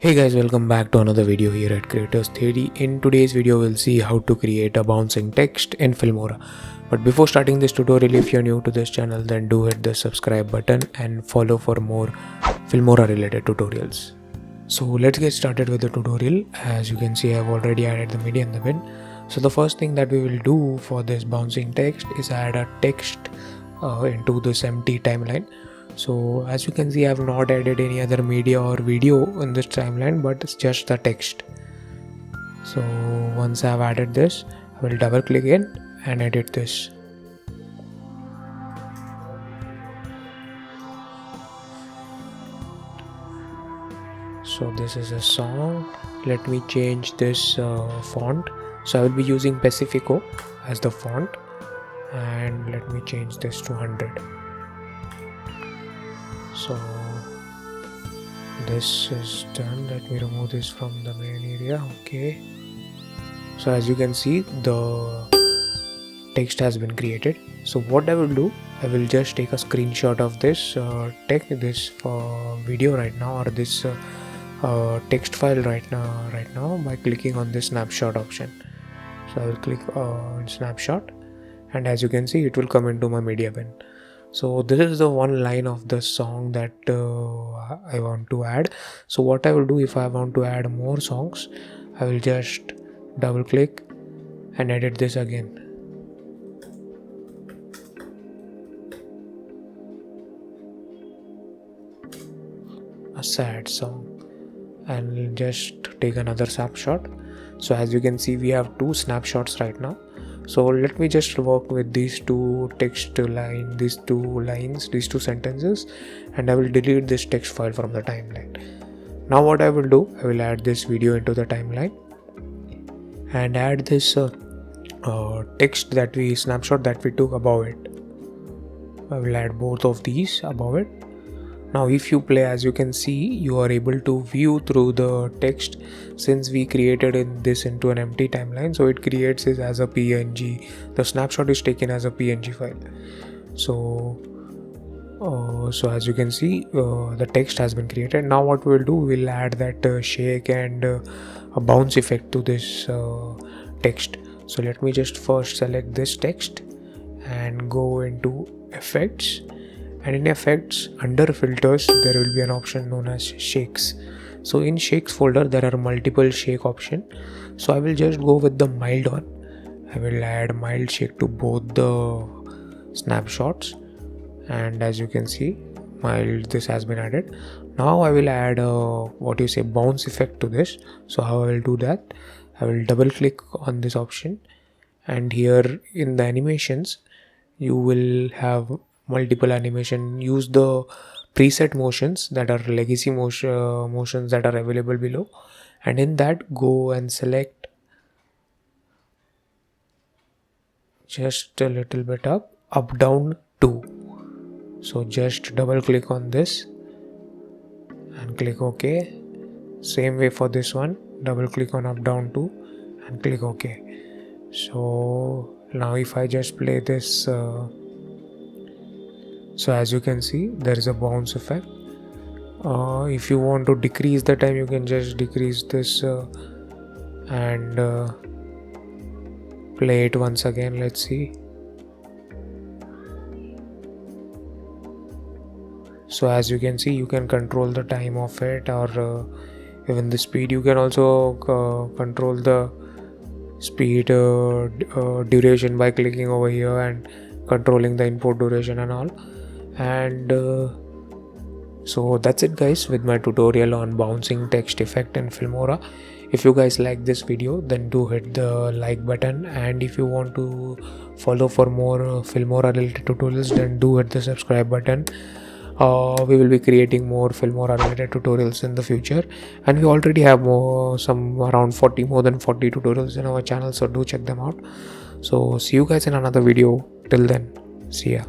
Hey guys, welcome back to another video here at Creators Theory. In today's video, we'll see how to create a bouncing text in Filmora. But before starting this tutorial, if you're new to this channel, then do hit the subscribe button and follow for more Filmora related tutorials. So let's get started with the tutorial. As you can see, I've already added the media and the bin. So the first thing that we will do for this bouncing text is add a text into this empty timeline. So as you can see, I have not added any other media or video in this timeline, but it's just the text. So once I have added this, I will double click in and edit this. So this is a song. Let me change this font. So I will be using Pacifico as the font, and let me change this to 100. So this is done. Let me remove this from the main area. Okay. So as you can see, the text has been created. So what I will do, I will just take a screenshot of this this video right now, or this text file right now by clicking on this snapshot option. So I will click on snapshot, and as you can see, it will come into my media bin. So this is the one line of the song that I want to add. So what I will do, if I want to add more songs, I will just double click and edit this again. A sad song, and just take another snapshot. So as you can see, we have two snapshots right now. So let me just work with these two text line, these two sentences, and I will delete this text file from the timeline. Now what I will do, I will add this video into the timeline and add this text snapshot that we took above it. I will add both of these above it. Now if you play, as you can see, you are able to view through the text, since we created this into an empty timeline, so it creates it as a PNG. The snapshot is taken as a PNG file. So as you can see, the text has been created. Now what we'll do, we'll add that shake and a bounce effect to this text. So let me just first select this text and go into effects. And in effects, under filters, there will be an option known as shakes. So in shakes folder, there are multiple shake options. So I will just go with the mild one. I will add mild shake to both the snapshots. And as you can see, mild, this has been added. Now I will add bounce effect to this. So how I will do that? I will double click on this option. And here in the animations, you will have multiple animation. Use the preset motions that are legacy motions that are available below, and in that go and select just a little bit up down 2. So just double click on this and click OK. Same way for this one, double click on up down 2 and click OK. So now if I just play this, so as you can see, there is a bounce effect. If you want to decrease the time, you can just decrease this and play it once again. Let's see. So as you can see, you can control the time of it, or even the speed. You can also control the speed duration by clicking over here and controlling the input duration and all. And so that's it guys with my tutorial on bouncing text effect in Filmora. If you guys like this video, then do hit the like button, and if you want to follow for more Filmora related tutorials, then do hit the subscribe button. We will be creating more Filmora related tutorials in the future, and we already have more than 40 tutorials in our channel, so do check them out. So see you guys in another video. Till then, see ya.